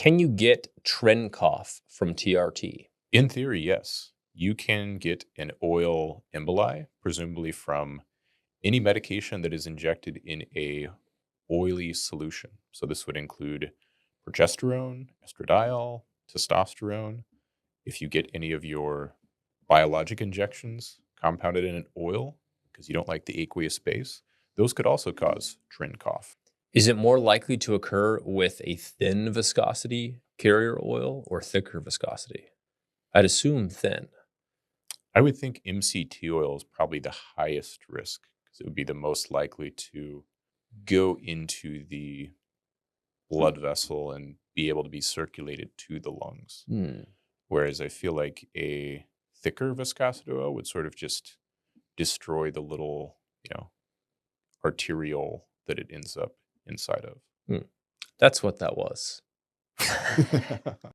Can you get Tren cough from TRT? In theory, yes. You can get an oil emboli, presumably from any medication that is injected in a oily solution. So this would include progesterone, estradiol, testosterone. If you get any of your biologic injections compounded in an oil because you don't like the aqueous space, those could also cause Tren cough. Is it more likely to occur with a thin viscosity carrier oil or thicker viscosity? I'd assume thin. I would think MCT oil is probably the highest risk because it would be the most likely to go into the blood vessel and be able to be circulated to the lungs. Hmm. Whereas I feel like a thicker viscosity oil would sort of just destroy the little, arteriole that it ends up inside Hmm. That's what that was. of.